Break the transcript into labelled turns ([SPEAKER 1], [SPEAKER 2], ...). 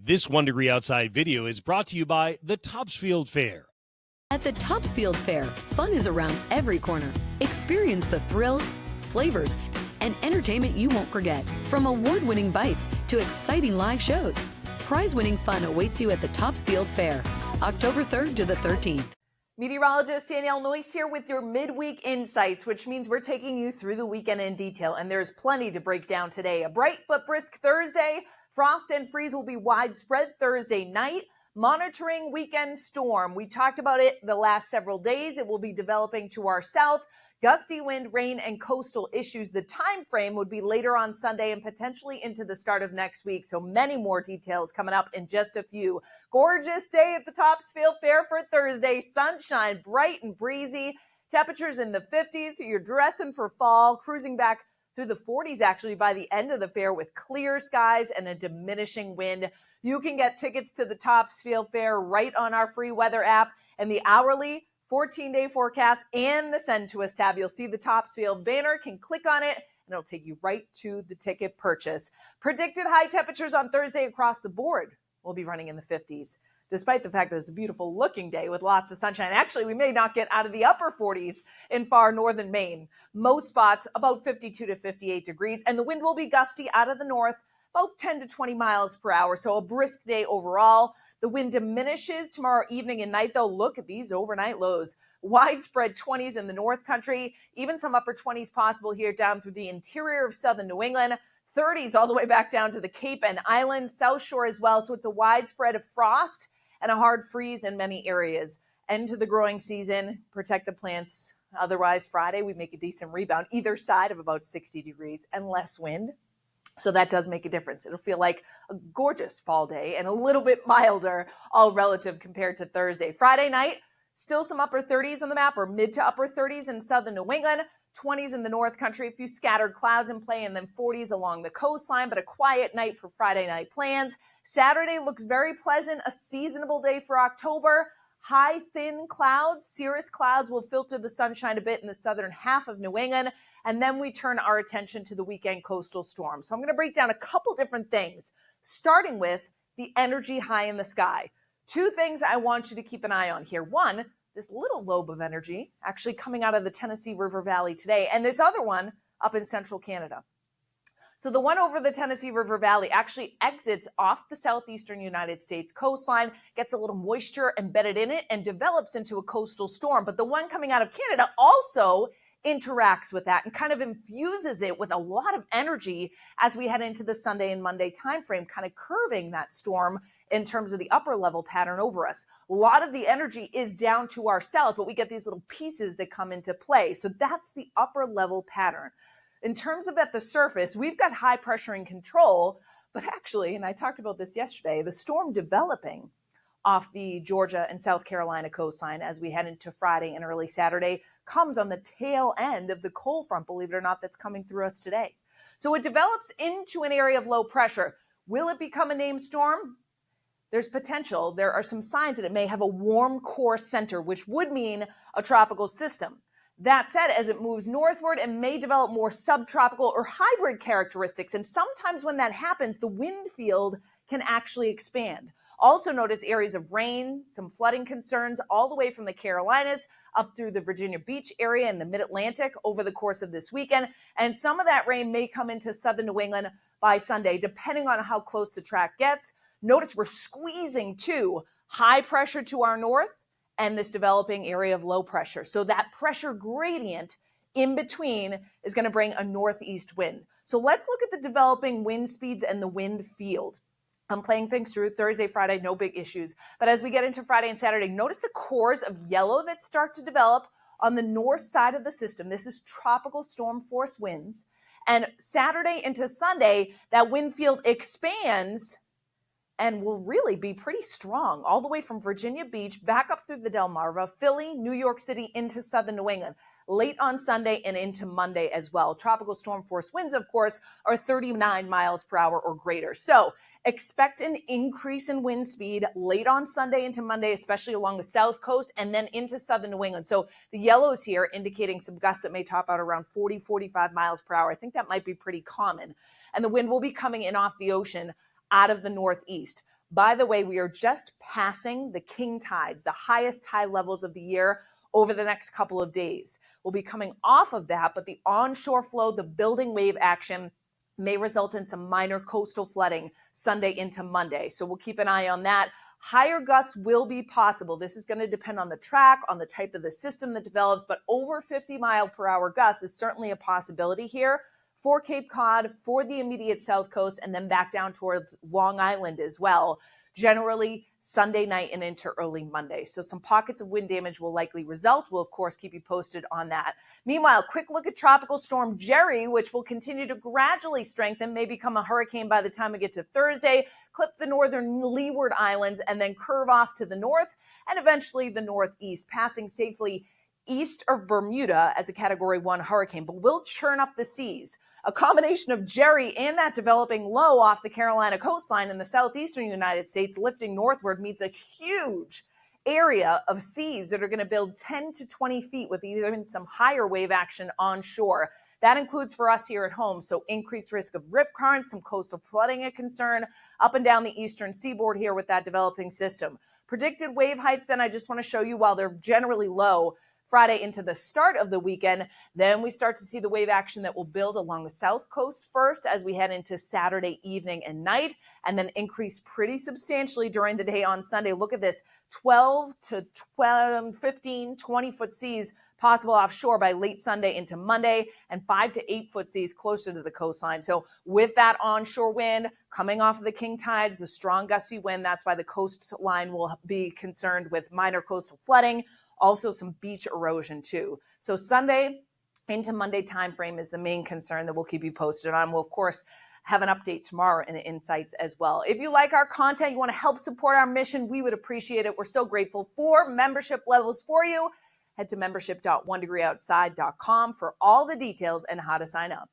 [SPEAKER 1] This 1 Degree Outside video is brought to you by the Topsfield Fair.
[SPEAKER 2] At the Topsfield Fair, fun is around every corner. Experience the thrills, flavors, and entertainment you won't forget. From award-winning bites to exciting live shows, prize-winning fun awaits you at the Topsfield Fair, October 3rd to the 13th.
[SPEAKER 3] Meteorologist Danielle here with your midweek insights, which means we're taking you through the weekend in detail, and there's plenty to break down today. A bright but brisk Thursday. Frost and freeze will be widespread Thursday night. Monitoring weekend storm. We talked about it the last several days. It will be developing to our south. Gusty wind, rain, and coastal issues. The time frame would be later on Sunday and potentially into the start of next week. So many more details coming up in just a few. Gorgeous day at the Topsfield Fair for Thursday. Sunshine, bright and breezy. Temperatures in the 50s. So you're dressing for fall, cruising back through the 40s actually by the end of the fair with clear skies and a diminishing wind. You can get tickets to the Topsfield Fair right on our free weather app and the hourly 14-day forecast and the Send to Us tab. You'll see the Topsfield banner, can click on it, and it'll take you right to the ticket purchase. Predicted high temperatures on Thursday across the board will be running in the 50s. Despite the fact that it's a beautiful looking day with lots of sunshine. Actually, we may not get out of the upper 40s in far northern Maine. Most spots about 52 to 58 degrees, and the wind will be gusty out of the north, about 10 to 20 miles per hour. So a brisk day overall. The wind diminishes tomorrow evening and night, though. Look at these overnight lows. Widespread 20s in the North Country, even some upper 20s possible here down through the interior of southern New England. 30s all the way back down to the Cape and Islands, South Shore as well. So it's a widespread of frost and a hard freeze in many areas. End to the growing season, protect the plants. Otherwise, Friday, we make a decent rebound, either side of about 60 degrees and less wind. So that does make a difference. It'll feel like a gorgeous fall day and a little bit milder, all relative compared to Thursday. Friday night, still some upper 30s on the map or mid to upper 30s in southern New England, 20s in the North Country, a few scattered clouds in play, and then 40s along the coastline, but a quiet night for Friday night plans. Saturday looks very pleasant, a seasonable day for October. High, thin clouds, cirrus clouds will filter the sunshine a bit in the southern half of New England, and then we turn our attention to the weekend coastal storm. So I'm going to break down a couple different things, starting with the energy high in the sky. Two things I want you to keep an eye on here. One, this little lobe of energy actually coming out of the Tennessee River Valley today, and this other one up in central Canada. So the one over the Tennessee River Valley actually exits off the southeastern United States coastline, gets a little moisture embedded in it, and develops into a coastal storm. But the one coming out of Canada also interacts with that and kind of infuses it with a lot of energy as we head into the Sunday and Monday timeframe, kind of curving that storm in terms of the upper level pattern over us. A lot of the energy is down to our south, but we get these little pieces that come into play. So that's the upper level pattern. In terms of at the surface, we've got high pressure and control, but actually, and I talked about this yesterday, the storm developing off the Georgia and South Carolina coastline as we head into Friday and early Saturday comes on the tail end of the cold front, believe it or not, that's coming through us today. So it develops into an area of low pressure. Will it become a named storm? There's potential. There are some signs that it may have a warm core center, which would mean a tropical system. That said, as it moves northward, it may develop more subtropical or hybrid characteristics. And sometimes when that happens, the wind field can actually expand. Also notice areas of rain, some flooding concerns all the way from the Carolinas up through the Virginia Beach area and the mid-Atlantic over the course of this weekend. And some of that rain may come into southern New England by Sunday, depending on how close the track gets. Notice we're squeezing too high pressure to our north and this developing area of low pressure. So that pressure gradient in between is going to bring a northeast wind. So let's look at the developing wind speeds and the wind field. I'm playing things through Thursday, Friday, no big issues. But as we get into Friday and Saturday, notice the cores of yellow that start to develop on the north side of the system. This is tropical storm force winds. And Saturday into Sunday, that wind field expands and will really be pretty strong all the way from Virginia Beach back up through the Delmarva, Philly, New York City into southern New England, late on Sunday and into Monday as well. Tropical storm force winds, of course, are 39 miles per hour or greater. So expect an increase in wind speed late on Sunday into Monday, especially along the south coast and then into southern New England. So the yellows here indicating some gusts that may top out around 40, 45 miles per hour. I think that might be pretty common. And the wind will be coming in off the ocean out of the northeast. By the way, we are just passing the king tides, the highest tide levels of the year, over the next couple of days. We'll be coming off of that, but the onshore flow, the building wave action, may result in some minor coastal flooding Sunday into Monday. So we'll keep an eye on that. Higher gusts will be possible. This is going to depend on the track, on the type of the system that develops, but over 50-mile-per-hour gusts is certainly a possibility here for Cape Cod, for the immediate south coast, and then back down towards Long Island as well. Generally, Sunday night and into early Monday. So some pockets of wind damage will likely result. We'll, of course, keep you posted on that. Meanwhile, quick look at Tropical Storm Jerry, which will continue to gradually strengthen, may become a hurricane by the time we get to Thursday, clip the northern Leeward Islands, and then curve off to the north and eventually the northeast, passing safely east of Bermuda as a Category 1 hurricane, but will churn up the seas. A combination of Jerry and that developing low off the Carolina coastline in the southeastern United States lifting northward means a huge area of seas that are going to build 10 to 20 feet with even some higher wave action onshore. That includes for us here at home, so increased risk of rip currents, some coastal flooding a concern up and down the eastern seaboard here with that developing system. Predicted wave heights, then I just want to show you while they're generally low, Friday into the start of the weekend, then we start to see the wave action that will build along the south coast first as we head into Saturday evening and night, and then increase pretty substantially during the day on Sunday. Look at this, 12 to 15, 20-foot seas possible offshore by late Sunday into Monday, and 5 to 8 foot seas closer to the coastline. So with that onshore wind coming off of the king tides, the strong gusty wind, that's why the coastline will be concerned with minor coastal flooding. Also some beach erosion too. So Sunday into Monday timeframe is the main concern that we'll keep you posted on. We'll, of course, have an update tomorrow in Insights as well. If you like our content, you want to help support our mission, we would appreciate it. We're so grateful for membership levels for you. Head to membership.onedegreeoutside.com for all the details and how to sign up.